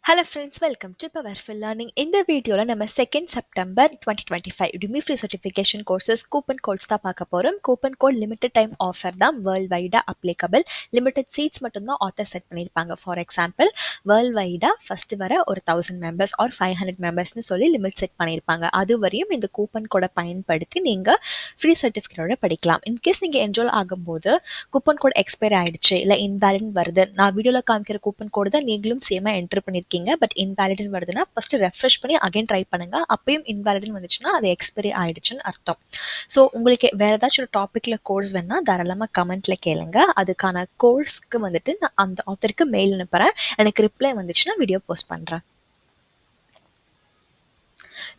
Hello friends, welcome to powerful learning. இந்த வீடியோவில் நம்ம 2 September 2025 Udemy free certification courses coupon codes தான் பார்க்க போகிறோம். Coupon code limited time offer தான், வேர்ல்ட் வைடாக அப்ளிகபிள். லிமிடெட் சீட்ஸ் மட்டும்தான் ஆத்தர் செட் பண்ணியிருப்பாங்க. ஃபார் எக்ஸாம்பிள், வேர்ல்ட் வைடாக ஃபஸ்ட்டு வர ஒரு 1000 மெம்பர்ஸ் ஆர் 500 மெம்பர்ஸ்னு சொல்லி லிமிட் செட் பண்ணியிருப்பாங்க. அது வரையும் இந்த கூப்பன் கோடை பயன்படுத்தி நீங்கள் ஃப்ரீ சர்டிஃபிகேட்டோட படிக்கலாம். இன்கேஸ் நீங்கள் என்ரோல் ஆகும்போது கூப்பன் கோட் எக்ஸ்பயர் ஆகிடுச்சு, இல்லை இன்வேலிட் வருது, நான் வீடியோவில் காமிக்கிற கூப்பன் கோடு தான் நீங்களும் சேமாக என்ட்ரு பண்ணியிருக்கீங்க, பட் இன்வேலிட்னு வருதுன்னா ஃபர்ஸ்ட் ரெஃப்ரெஷ் பண்ணி அகைன் ட்ரை பண்ணுங்க. அப்பயும் இன்வேலிட்னு வந்துச்சுன்னா அது எக்ஸ்பைரி ஆயிடுச்சுன்னு அர்த்தம். ஸோ உங்களுக்கு வேற ஏதாச்சும் ஒரு டாப்பிக்ல கோர்ஸ் வேணா தாராளமாக கமெண்ட்ல கேளுங்க. அதுக்கான கோர்ஸ்க்கு வந்துட்டு நான் அந்த ஆத்தருக்கு மெயில் அனுப்புறேன். எனக்கு ரிப்ளை வந்துச்சுன்னா வீடியோ போஸ்ட் பண்றேன்.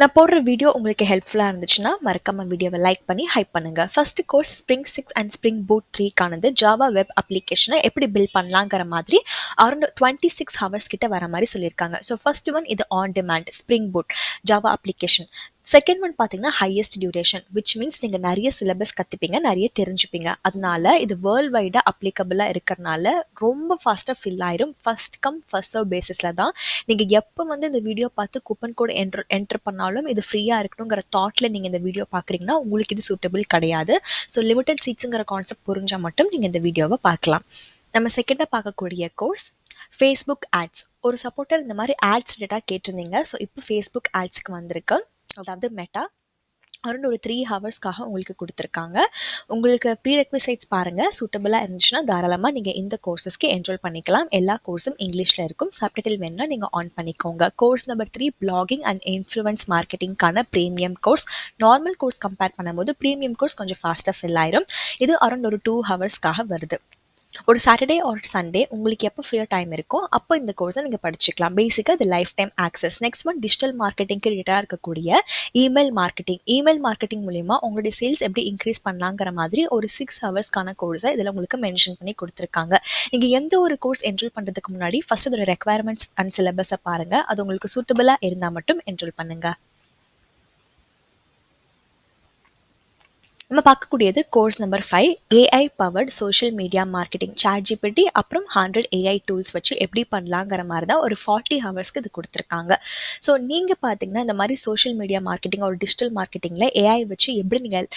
நான் போடுற வீடியோ உங்களுக்கு ஹெல்ப்ஃபுல்லாக இருந்துச்சுன்னா மறக்காம வீடியோவை லைக் பண்ணி ஹைப் பண்ணுங்க. First course spring 6 and spring boot 3க்கானது. ஜாவா வெப் அப்ளிகேஷனை எப்படி பில்ட் பண்ணலாங்கிற மாதிரி அரௌண்ட் 26 ஹவர்ஸ் கிட்ட வர மாதிரி சொல்லியிருக்காங்க. ஸோ ஃபர்ஸ்ட் ஒன் இது on demand spring boot Java application. Second one பார்த்தீங்கன்னா ஹையஸ்ட் டியூரேஷன், விச் மீன்ஸ் நீங்கள் நிறைய சிலபஸ் கற்றுப்பீங்க, நிறைய தெரிஞ்சுப்பீங்க. அதனால இது வேர்ல்ட் வைடாக அப்ளிகபிளாக இருக்கிறனால ரொம்ப ஃபாஸ்ட்டாக ஃபில் ஆயிரும். ஃபர்ஸ்ட் கம் ஃபர்ஸ்ட் சர்வ் பேசிஸில் தான். நீங்கள் எப்போ வந்து இந்த வீடியோ பார்த்து கூப்பன் கோட் என்ட்ரு பண்ணாலும் இது ஃப்ரீயாக இருக்கணுங்கிற தாட்டில் நீங்கள் இந்த வீடியோ பார்க்குறீங்கன்னா உங்களுக்கு இது சூட்டபிள் கிடையாது. ஸோ லிமிடெட் சீட்ஸுங்கிற கான்செப்ட் புரிஞ்சால் மட்டும் நீங்கள் இந்த வீடியோவை பார்க்கலாம். நம்ம செகண்டாக பார்க்கக்கூடிய கோர்ஸ் ஃபேஸ்புக் ஆட்ஸ். ஒரு சப்போர்ட்டர் இந்த மாதிரி ஆட்ஸ் டேட்டா கேட்டிருந்தீங்க. ஸோ இப்போ ஃபேஸ்புக் ஆட்ஸ்க்கு வந்திருக்கு, அதாவது மெட்டா. அரௌண்ட் ஒரு 3 ஹவர்ஸ்க்காக உங்களுக்கு கொடுத்துருக்காங்க. உங்களுக்கு ப்ரீ ரெக்விசைட்ஸ் பாருங்கள், சூட்டபிளாக இருந்துச்சுன்னா தாராளமாக நீங்கள் இந்த கோர்சஸ்க்கு என்ரோல் பண்ணிக்கலாம். எல்லா கோர்ஸும் இங்கிலீஷில் இருக்கும். சப்டைட்டில் வேணுன்னா நீங்கள் ஆன் பண்ணிக்கோங்க. Course number 3 blogging and influence மார்க்கெட்டிங்கான premium course. Normal course compare பண்ணும்போது ப்ரீமியம் கோர்ஸ் கொஞ்சம் ஃபாஸ்ட்டாக ஃபில் ஆயிரும். இது அரௌண்ட் ஒரு 2 ஹவர்ஸ்க்காக வருது. ஒரு சாட்டர்டே ஆர் சண்டே உங்களுக்கு எப்போ ஃப்ரீயாக டைம் இருக்கோ அப்போ இந்த கோர்ஸை நீங்கள் படிச்சுக்கலாம். பேசிக்காக இது lifetime access. Next one digital மார்க்கெட்டிங்க்கு ரிலேட்டடாக இருக்கக்கூடிய இமெயில் மார்க்கெட்டிங். இமெயில் மார்க்கெட்டிங் மூலிமா உங்களுடைய சேல்ஸ் எப்படி இன்க்ரீஸ் பண்ணலாங்கிற மாதிரி ஒரு 6 ஹவர்ஸ்க்கான கோர்ஸை இதில் உங்களுக்கு மென்ஷன் பண்ணி கொடுத்துருக்காங்க. நீங்கள் எந்த ஒரு கோர்ஸ் என்ரோல் பண்ணுறதுக்கு முன்னாடி ஃபர்ஸ்ட் அதோட ரெக்வயர்மெண்ட்ஸ் அண்ட் சிலபஸை பாருங்கள். அது உங்களுக்கு சூட்டபிளாக இருந்தால் மட்டும் என்ரோல் பண்ணுங்கள். நம்ம பார்க்கக்கூடியது course number 5 AI powered social media marketing. ChatGPT அப்புறம் 100 ஏஐ டூல்ஸ் வச்சு எப்படி பண்ணலாங்கிற மாதிரி தான் ஒரு 40 ஹவர்ஸ்க்கு இது கொடுத்துருக்காங்க. ஸோ நீங்கள் பார்த்தீங்கன்னா இந்த மாதிரி சோஷியல் மீடியா மார்க்கெட்டிங் ஒரு டிஜிட்டல் மார்க்கெட்டிங்கில் ஏஐ வச்சு எப்படி நீங்கள்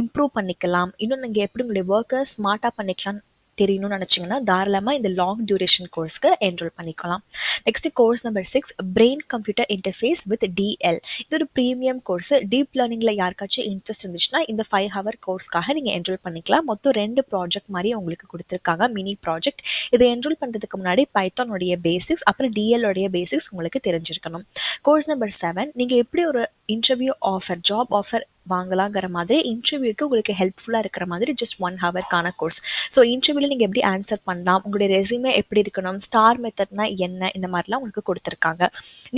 இம்ப்ரூவ் பண்ணிக்கலாம், இன்னும் நீங்கள் எப்படி உங்களுடைய ஒர்க்கை ஸ்மார்ட்டாக பண்ணிக்கலாம் தெரியணும்னு நினச்சிங்கன்னா தாராளமாக இந்த லாங் டியூரேஷன் கோர்ஸ்க்கு என்ரோல் பண்ணிக்கலாம். Next course number 6 brain computer interface with DL. இது ஒரு ப்ரீமியம் கோர்ஸ். டீப் லேர்னிங்கில் யாருக்காச்சும் இன்ட்ரெஸ்ட் இருந்துச்சுன்னா இந்த 5 ஹவர் கோர்ஸ்க்காக நீங்கள் என்ரோல் பண்ணிக்கலாம். மொத்தம் 2 ப்ராஜெக்ட் மாதிரி உங்களுக்கு கொடுத்துருக்காங்க, மினி ப்ராஜெக்ட். இதை என்ரோல் பண்ணுறதுக்கு முன்னாடி பைத்தானுடைய பேசிக்ஸ் அப்புறம் டிஎல்லுடைய பேசிக்ஸ் உங்களுக்கு தெரிஞ்சிருக்கணும். கோர்ஸ் நம்பர் 7 நீங்கள் எப்படி ஒரு இன்டர்வியூ ஆஃபர் ஜாப் ஆஃபர் வாங்கலாங்கிற மாதிரி இன்டர்வியூக்கு உங்களுக்கு ஹெல்ப்ஃபுல்லாக இருக்கிற மாதிரி ஜஸ்ட் 1 ஹவர்க்கான கோர்ஸ். ஸோ இன்டர்வியூவில் நீங்கள் எப்படி ஆன்சர் பண்ணலாம், உங்களுடைய ரெஸ்யூமே எப்படி இருக்கணும், ஸ்டார் மெத்தட்னா என்ன, இந்த மாதிரிலாம் உங்களுக்கு கொடுத்துருக்காங்க.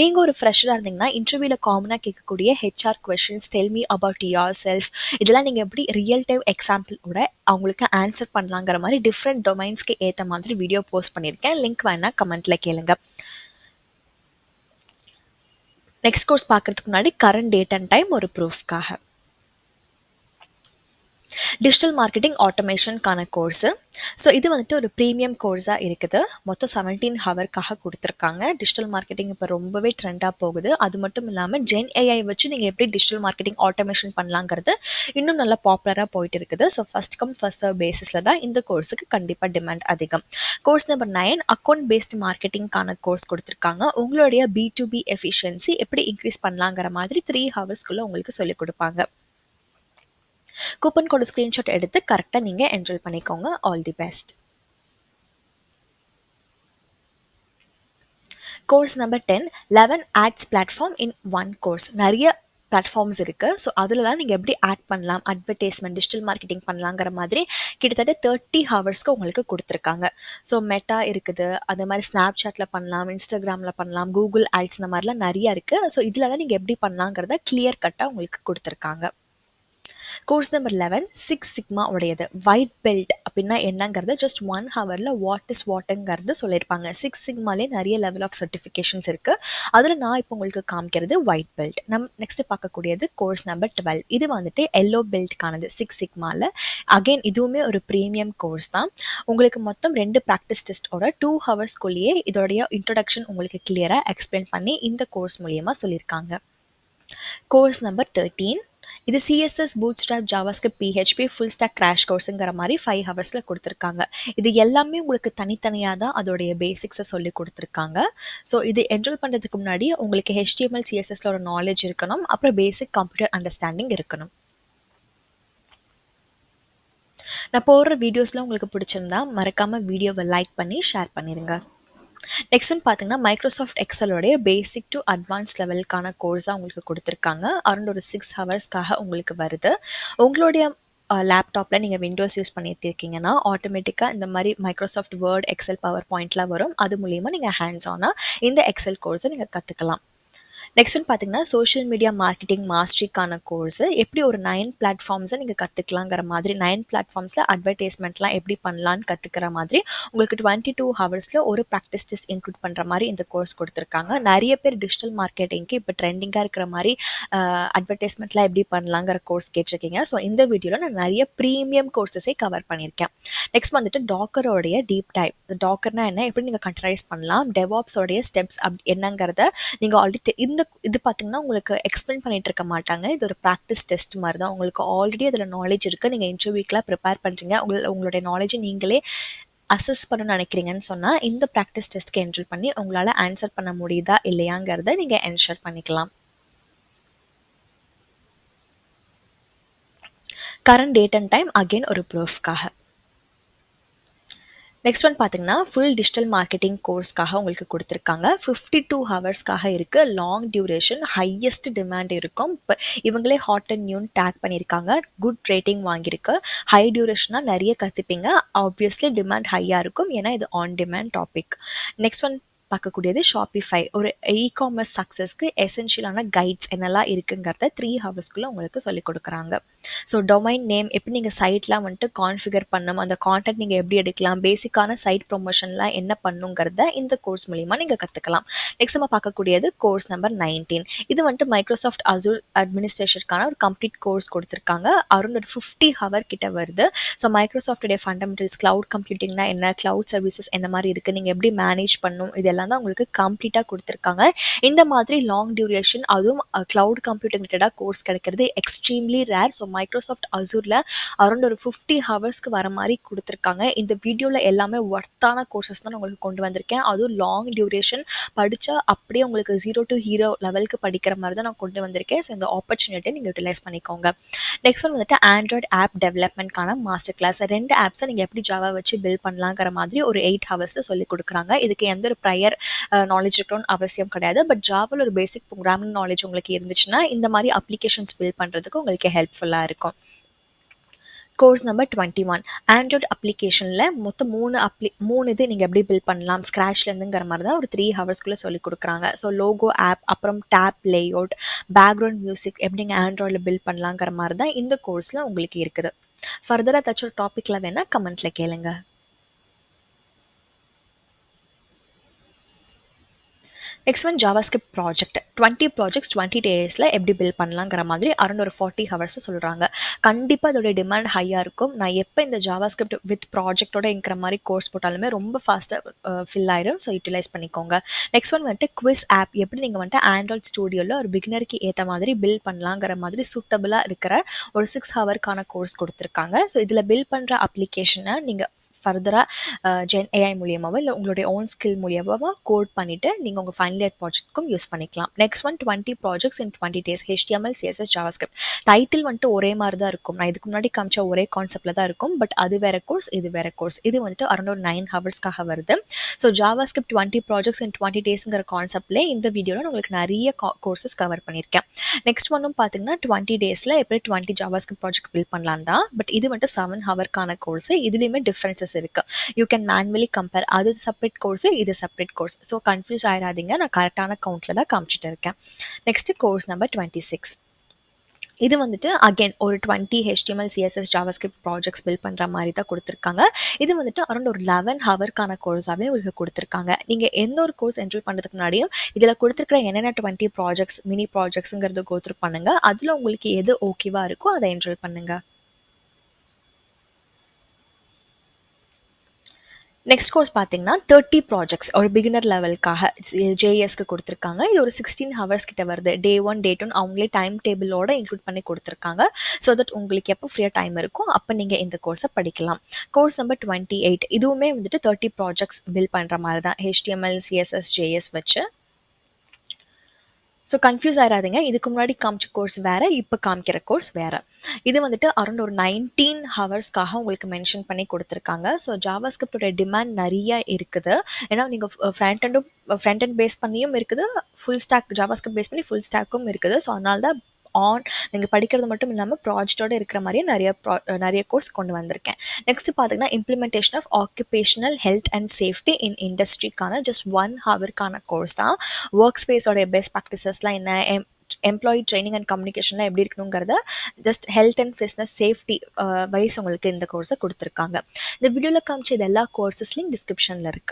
நீங்கள் ஒரு ஃப்ரெஷராக இருந்தீங்கன்னா இன்டர்வியூவில் காமனாக கேட்கக்கூடிய HR questions, tell me about your self, இதெல்லாம் நீங்கள் எப்படி ரியல் டைம் எக்ஸாம்பிளோட அவங்களுக்கு ஆன்சர் பண்ணலாங்கிற மாதிரி டிஃப்ரெண்ட் டொமைன்ஸ்க்கு ஏற்ற மாதிரி வீடியோ போஸ்ட் பண்ணியிருக்கேன். லிங்க் வேணா கமெண்ட்டில் கேளுங்க. நெக்ஸ்ட் கோர்ஸ் பார்க்கறதுக்கு முன்னாடி கரண்ட் டேட் அண்ட் டைம் ஒரு ப்ரூஃப்காக டிஜிட்டல் மார்க்கெட்டிங் ஆட்டோமேஷனுக்கான கோர்ஸு. ஸோ இது வந்துட்டு ஒரு ப்ரீமியம் கோர்ஸாக இருக்குது. மொத்தம் 17 ஹவர்க்காக கொடுத்துருக்காங்க. டிஜிட்டல் மார்க்கெட்டிங் இப்போ ரொம்பவே ட்ரெண்டாக போகுது. அது மட்டும் இல்லாமல் ஜென் ஏஐ வச்சு நீங்கள் எப்படி டிஜிட்டல் மார்க்கெட்டிங் ஆட்டோமேஷன் பண்ணலாங்கிறது இன்னும் நல்லா பாப்புலராக போயிட்டு இருக்குது. So first come first serve பேசிஸில் தான் இந்த கோர்ஸுக்கு கண்டிப்பாக டிமாண்ட் அதிகம். கோர்ஸ் நம்பர் 9 அக்கௌண்ட் பேஸ்ட் மார்க்கெட்டிங்கான கோர்ஸ் கொடுத்துருக்காங்க. உங்களுடைய B2B எஃபிஷியன்சி எப்படி இன்க்ரீஸ் பண்ணலாங்கிற மாதிரி 3 ஹவர்ஸ்க்குள்ளே உங்களுக்கு சொல்லிக் கொடுப்பாங்க. கூப்பன் கோட் ஸ்க்ரீன்ஷாட் எடுத்து கரெக்டாக நீங்கள் என்ரோல் பண்ணிக்கோங்க. All the best. Course number 10 11 ads platform in 1 course. நிறைய பிளாட்ஃபார்ம்ஸ் இருக்குது. ஸோ அதிலலாம் நீங்கள் எப்படி ஆட் பண்ணலாம், அட்வர்டைஸ்மெண்ட், டிஜிட்டல் மார்க்கெட்டிங் பண்ணலாங்கிற மாதிரி கிட்டத்தட்ட 30 ஹவர்ஸ்க்கு உங்களுக்கு கொடுத்துருக்காங்க. ஸோ மெட்டா இருக்குது, அது மாதிரி ஸ்னாப் சாட்டில் பண்ணலாம், இன்ஸ்டாகிராமில் பண்ணலாம், கூகுள் ஆட்ஸ், இந்த மாதிரிலாம் நிறையா இருக்குது. ஸோ இதிலலாம் நீங்கள் எப்படி பண்ணலாங்கிறத கிளியர் கட்டாக உங்களுக்கு கொடுத்துருக்காங்க. கோர்ஸ் நம்பர் 11 சிக்ஸ் சிக்மா உடையது. ஒயிட் பெல்ட் அப்படின்னா என்னங்கிறது ஜஸ்ட் 1 ஹவரில் வாட் இஸ் வாட்டுங்கிறது சொல்லியிருப்பாங்க. சிக்ஸ் சிக்மாலே நிறைய லெவல் ஆஃப் சர்டிஃபிகேஷன்ஸ் இருக்குது. அதில் நான் இப்போ உங்களுக்கு காமிக்கிறது ஒயிட் பெல்ட். நெக்ஸ்ட் பார்க்கக்கூடியது கோர்ஸ் நம்பர் 12. இது வந்துட்டு எல்லோ பெல்ட்கானது சிக்ஸ் சிக்மாவில். அகெயின் இதுவுமே ஒரு ப்ரீமியம் கோர்ஸ் தான். உங்களுக்கு மொத்தம் 2 ப்ராக்டிஸ் டெஸ்ட்டோட 2 ஹவர்ஸ்க்குள்ளேயே இதோடைய இன்ட்ரொடக்ஷன் உங்களுக்கு கிளியராக எக்ஸ்பிளைன் பண்ணி இந்த கோர்ஸ் மூலியமாக சொல்லியிருக்காங்க. Course number 13. இது CSS bootstrap JavaScript PHP full stack crash கோர்ஸுங்கிற மாதிரி 5 ஹவர்ஸில் கொடுத்துருக்காங்க. இது எல்லாமே உங்களுக்கு தனித்தனியாக தான் அதோடைய பேசிக்ஸை சொல்லி கொடுத்துருக்காங்க. ஸோ இது என்ரோல் பண்ணுறதுக்கு முன்னாடி உங்களுக்கு ஹெச்டிஎம்எல் சிஎஸ்எஸ்ல ஒரு நாலேஜ் இருக்கணும், அப்புறம் பேசிக் கம்ப்யூட்டர் அண்டர்ஸ்டாண்டிங் இருக்கணும். நான் போடுற வீடியோஸ்லாம் உங்களுக்கு பிடிச்சிருந்தா மறக்காமல் வீடியோவை லைக் பண்ணி ஷேர் பண்ணிடுங்க. நெக்ஸ்ட் ஒன் பார்த்தீங்கன்னா மைக்ரோசாஃப்ட் எக்ஸலோடைய பேசிக் டு அட்வான்ஸ் லெவலுக்கான கோர்ஸாக உங்களுக்கு கொடுத்துருக்காங்க. அரௌண்ட் ஒரு 6 ஹவர்ஸ்க்காக உங்களுக்கு வருது. உங்களுடைய லேப்டாப்பில் நீங்கள் விண்டோஸ் யூஸ் பண்ணிட்டு இருக்கீங்கன்னா ஆட்டோமேட்டிக்காக இந்த மாதிரி மைக்ரோசாஃப்ட் வேர்ட், எக்ஸல், பவர் பாயிண்ட்லாம் வரும். அது மூலிமா நீங்கள் ஹேண்ட்ஸ் ஆனாக இந்த எக்ஸல் கோர்ஸை நீங்கள் கற்றுக்கலாம். நெக்ஸ்ட் ஒன்று பார்த்தீங்கன்னா சோஷியல் மீடியா மார்க்கெட்டிங் மாஸ்டரிக்கான கோர்ஸு. எப்படி ஒரு 9 பிளாட்ஃபார்ம்ஸை நீங்கள் கற்றுக்கலாங்கிற மாதிரி 9 பிளாட்ஃபார்ம்ஸில் அட்வர்டைஸ்மெண்ட்லாம் எப்படி பண்ணலான்னு கற்றுக்கிற மாதிரி உங்களுக்கு 22 ஹவர்ஸில் ஒரு ப்ராக்டிஸ் டெஸ்ட் இன்க்ளூட் பண்ணுற மாதிரி இந்த கோர்ஸ் கொடுத்துருக்காங்க. நிறைய பேர் டிஜிட்டல் மார்க்கெட்டிங்க்கு இப்போ ட்ரெண்டிங்காக இருக்கிற மாதிரி அட்வர்டைஸ்மெண்ட்லாம் எப்படி பண்ணலாங்கிற கோர்ஸ் கேட்டிருக்கீங்க. ஸோ இந்த வீடியோவில் நான் நிறைய ப்ரீமியம் கோர்ஸஸே கவர் பண்ணியிருக்கேன். நெக்ஸ்ட் வந்துட்டு டாக்கரோடைய டீப் டைப். டாக்கர்னா என்ன, எப்படி நீங்கள் கண்ட்ரைஸ் பண்ணலாம், டெவாப்ஸோடைய ஸ்டெப்ஸ் என்னங்கிறத நீங்கள் ஆல்ரெடி இது பார்த்தீங்கன்னா உங்களுக்கு எக்ஸ்பிளைன் பண்ணிட்டு இருக்க மாட்டாங்க. இது ஒரு ப்ராக்டிஸ் டெஸ்ட் மாதிரி தான். உங்களுக்கு ஆல்ரெடி அதில் நாலேஜ் இருக்குது, நீங்கள் இன்டர்வியூக்கெலாம் ப்ரிப்பேர் பண்ணுறீங்க, உங்களுடைய நாலேஜை நீங்களே அசஸ் பண்ண நினைக்கிறீங்கன்னு சொன்னால் இந்த ப்ராக்டிஸ் டெஸ்ட்க்கு என்ரோல் பண்ணி உங்களால் ஆன்சர் பண்ண முடியுதா இல்லையாங்கிறத நீங்கள் என்ஷூர் பண்ணிக்கலாம். Current date and time again ஒரு ப்ரூஃப்காக. நெக்ஸ்ட் ஒன் பார்த்தீங்கன்னா ஃபுல் டிஜிட்டல் மார்க்கெட்டிங் கோர்ஸ்க்காக உங்களுக்கு கொடுத்துருக்காங்க. 52 ஹவர்ஸ்க்காக இருக்குது. லாங் டியூரேஷன், ஹையஸ்ட் டிமாண்ட் இருக்கும். இப்போ இவங்களே ஹாட் அண்ட் நியூன்னு டேக் பண்ணியிருக்காங்க. குட் ரேட்டிங் வாங்கியிருக்கு. ஹை டியூரேஷனாக நிறைய கற்றுப்பீங்க. ஆப்வியஸ்லி டிமாண்ட் ஹையாக இருக்கும், ஏன்னா இது on demand topic. Next one பார்க்கக்கூடியது ஷாப்பிஃபை. ஒரு இ-காமர்ஸ் சக்ஸஸ்க்கு எசென்ஷியலான கைட்ஸ் என்னெல்லாம் இருக்குங்கிறத 3 ஹவர்ஸ்க்குள்ளே உங்களுக்கு சொல்லிக் கொடுக்குறாங்க. ஸோ டொமைன் நேம் எப்படி நீங்கள் சைட்லாம் வந்துட்டு கான்ஃபிகர் பண்ணணும், அந்த கான்டென்ட் நீங்கள் எப்படி எடுக்கலாம், பேசிக்கான சைட் ப்ரொமோஷன்லாம் என்ன பண்ணுங்கிறத இந்த கோர்ஸ் மூலிமா நீங்கள் கற்றுக்கலாம். நெக்ஸ்ட் நம்ம பார்க்கக்கூடியது கோர்ஸ் நம்பர் 19. இது வந்துட்டு மைக்ரோசாஃப்ட் அசூர் அட்மினிஸ்ட்ரேஷனுக்கான ஒரு கம்ப்ளீட் கோர்ஸ் கொடுத்துருக்காங்க. அரௌண்ட் ஒரு 50 ஹவர் கிட்ட வருது. ஸோ மைக்ரோசாஃப்டுடைய ஃபண்டமெண்டல்ஸ், கிளவுட் கம்ப்யூட்டிங்னா என்ன, கிளவுட் சர்வீசஸ் என்ன மாதிரி இருக்குது, நீங்கள் எப்படி மேனேஜ் பண்ணணும், இதெல்லாம் தான் உங்களுக்கு கம்ப்ளீட்டாக கொடுத்துருக்காங்க. இந்த மாதிரி லாங் டியூரேஷன் அதுவும் கிளவுட் கம்ப்யூட்டிங் ரிலேட்டடாக கோர்ஸ் கிடைக்கிறது எக்ஸ்ட்ரீம்லி ரேர். ஸோ மைக்ரோசாஃப்ட் அசூரில் அரௌண்ட் ஒரு 50 ஹவர்ஸ்க்கு வர மாதிரி கொடுத்துருக்காங்க. இந்த வீடியோவில் எல்லாமே ஒர்த்தான கோர்சஸ் தான் நான் உங்களுக்கு கொண்டு வந்திருக்கேன். அதுவும் லாங் டியூரேஷன் படித்தா அப்படியே உங்களுக்கு 0 to ஹீரோ லெவலுக்கு படிக்கிற மாதிரி தான் நான் கொண்டு வந்திருக்கேன். ஸோ இந்த ஆப்பர்ச்சுனிட்டியை நீங்கள் யூட்டிலைஸ் பண்ணிக்கோங்க. நெக்ஸ்ட் ஒன் வந்துட்டு ஆண்ட்ராய்ட் ஆப் டெவலப்மெண்ட்கான மாஸ்டர் கிளாஸ். 2 ஆப்ஸை நீங்கள் எப்படி ஜாவா வச்சு பில்ட் பண்ணலாங்கிற மாதிரி ஒரு 8 ஹவர்ஸில் சொல்லிக் கொடுக்குறாங்க. இதுக்கு எந்த ஒரு ப்ரையர் நாலேஜ் இருக்கணும்னு அவசியம் கிடையாது. பட் ஜாவாவில் ஒரு பேசிக் ப்ரோக்ராமிங் நாலேஜ் உங்களுக்கு இருந்துச்சுன்னா இந்த மாதிரி அப்ளிகேஷன்ஸ் பில்ட் பண்ணுறதுக்கு உங்களுக்கு ஹெல்ப்ஃபுல்லாக இருக்கும். Course number 21. ஆண்ட்ராய்டு அப்ளிகேஷனில் மொத்தம் 3 இது நீங்கள் எப்படி பில்ட் பண்ணலாம் ஸ்க்ராட்ச்லேருந்துங்கிற மாதிரி தான் ஒரு 3 ஹவர்ஸ்க்குள்ளே சொல்லிக் கொடுக்குறாங்க. ஸோ லோகோ ஆப், அப்புறம் டேப் லேஅவுட், பேக்ரவுண்ட் மியூசிக் எப்படி நீங்கள் ஆண்ட்ராய்டில் பில்ட் பண்ணலாங்கிற மாதிரி தான் இந்த கோர்ஸில் உங்களுக்கு இருக்குது. ஃபர்தராக ஏதாச்சும் ஒரு டாப்பிக்கில் வேணால் கமெண்ட்டில் கேளுங்க. Next one JavaScript project. 20 projects 20 டேஸில் எப்படி பில்ட் பண்ணலாங்கிற மாதிரி அரௌண்ட் ஒரு 40 ஹவர்ஸ் சொல்கிறாங்க. கண்டிப்பாக அதோடைய டிமாண்ட் ஹையாக இருக்கும். நான் எப்போ இந்த ஜாவாஸ்கிரிப்ட் வித் ப்ராஜெக்டோட இருக்கிற மாதிரி கோர்ஸ் போட்டாலுமே ரொம்ப ஃபாஸ்ட்டாக ஃபில் ஆயிடும். ஸோ யூட்டிலைஸ் பண்ணிக்கோங்க. நெக்ஸ்ட் ஒன் வந்துட்டு குவிஸ் ஆப். எப்படி நீங்கள் வந்துட்டு ஆண்ட்ராய்ட் ஸ்டூடியோவில் ஒரு பிகினருக்கு ஏற்ற மாதிரி பில்ட் பண்ணலாங்கிற மாதிரி சூட்டபுளாக இருக்கிற ஒரு 6 ஹவருக்கான கோர்ஸ் கொடுத்துருக்காங்க. ஸோ இதில் பில்ட் பண்ணுற அப்ளிகேஷனை நீங்கள் ஃபர்தராக ஜென் ஏஐ மூலியமாவோ இல்லை உங்களுடைய ஓன் ஸ்கில் மூலியமாக கோட் பண்ணிவிட்டு நீங்கள் உங்கள் ஃபைனல் இயர் ப்ராஜெக்ட்க்கும் யூஸ் பண்ணிக்கலாம். நெக்ஸ்ட் ஒன் 20 ப்ராஜெக்ட்ஸ் இன் 20 days. HTML, CSS, JavaScript. Title வந்துட்டு ஒரே மாதிரி தான் இருக்கும். நான் இதுக்கு முன்னாடி காமிச்ச ஒரே கான்செப்டில் தான் இருக்கும். பட் அது வேறு கோர்ஸ், இது வேறு கோர்ஸ். இது வந்துட்டு அரௌண்ட் ஒரு 9 ஹவர்ஸ்க்காக வருது. ஸோ JavaScript 20 ப்ராஜெக்ட்ஸ் இன் 20 daysங்கிற கான்செப்ட்லேயே இந்த வீடியோவில் நான் உங்களுக்கு நிறைய கோர்சஸ் கவர் பண்ணியிருக்கேன். நெக்ஸ்ட் ஒன்றும் பார்த்தீங்கன்னா 20 daysல எப்படி 20 JavaScript ப்ராஜெக்ட் பில்ட் பண்ணலாம் தான். பட் இது வந்துட்டு 7 ஹவர்க்கான கோர்ஸ். இதுலேயுமே டிஃப்ரென்சஸ் இருக்கு. You can manually compare. அது செப்பரேட் கோர்ஸ், இது செப்பரேட் கோர்ஸ். ஸோ கன்ஃபியூஸ் ஆயிடாதீங்க. நான் கரெக்டான கவுண்ட்ல தான் காமிச்சிட்டு இருக்கேன். Next course number 26. இது வந்துட்டு அகைன் ஒரு 20 HTML, CSS, JavaScript projects build பண்ணுற மாதிரி தான் கொடுத்துருக்காங்க. இது வந்துட்டு அரௌண்ட் ஒரு 11 ஹவர்க்கான கோர்ஸாகவே உங்களுக்கு கொடுத்துருக்காங்க. நீங்கள் எந்த ஒரு கோர்ஸ் என்ரோல் பண்ணுறதுக்கு முன்னாடியும் இதில் கொடுத்துருக்கிற என்னென்ன 20 ப்ராஜெக்ட்ஸ், மினி ப்ராஜெக்ட்ஸுங்கிறது கோத்ரூ பண்ணுங்கள். அதில் உங்களுக்கு எது ஓகேவாக இருக்கோ அதை என்ரோல் பண்ணுங்கள். நெக்ஸ்ட் கோர்ஸ் பார்த்தீங்கன்னா 30 ப்ராஜெக்ட்ஸ் ஒரு பிகினர் லெவலுக்காக ஜேஎஸ்க்கு கொடுத்துருக்காங்க. இது ஒரு 16 ஹவர்ஸ் கிட்ட வருது. டே 1 டே 2 அவங்களே டைம் டேபிளோட இன்க்ளூட் பண்ணி கொடுத்துருக்காங்க. ஸோ தட் உங்களுக்கு எப்போ ஃப்ரீயாக டைம் இருக்கோ அப்போ நீங்கள் இந்த கோர்ஸை படிக்கலாம். கோர்ஸ் நம்பர் 28 இதுவுமே வந்துட்டு 30 ப்ராஜெக்ட்ஸ் பில்ட் பண்ணுற மாதிரி தான் HTML, CSS, JS வச்சு. ஸோ கன்ஃபியூஸ் ஆயிடாதீங்க. இதுக்கு முன்னாடி காமிச்ச கோர்ஸ் வேறு, இப்போ காமிக்கிற கோர்ஸ் வேறு. இது வந்துட்டு அரௌண்ட் ஒரு 19 ஹவர்ஸ்க்காக உங்களுக்கு மென்ஷன் பண்ணி கொடுத்துருக்காங்க. ஸோ ஜாவாஸ்கிரிப்டோட டிமாண்ட் நிறைய இருக்குது. ஏன்னா நீங்கள் ஃப்ரண்ட் அண்ட் பேஸ் பண்ணியும் இருக்குது, ஃபுல் ஸ்டாக் ஜாவாஸ்கிரிப்ட் பேஸ் பண்ணி ஃபுல் ஸ்டாக்கும் இருக்குது. ஸோ அதனால தான் நீங்கள் படிக்கிறது மட்டும் இல்லாமல் ப்ராஜெக்டோட இருக்கிற மாதிரியே நிறைய கோர்ஸ் கொண்டு வந்திருக்கேன். நெக்ஸ்ட் பார்த்தீங்கன்னா implementation of occupational health and safety in இண்டஸ்ட்ரிக்கான ஜஸ்ட் 1 ஹவருக்கான கோர்ஸ் தான். ஒர்க் ஸ்பேஸோட பெஸ்ட் ப்ராக்டிசஸ்லாம் என்ன, எம்ப்ளாயி ட்ரைனிங் அண்ட் கம்யூனிகேஷன்லாம் எப்படி இருக்கணுங்கிறத just health and fitness safety wise உங்களுக்கு இந்த கோர்ஸை கொடுத்துருக்காங்க. இந்த வீடியோவில் காமிச்ச இது எல்லா கோர்சஸ்லையும் டிஸ்கிரிப்ஷனில் இருக்குது.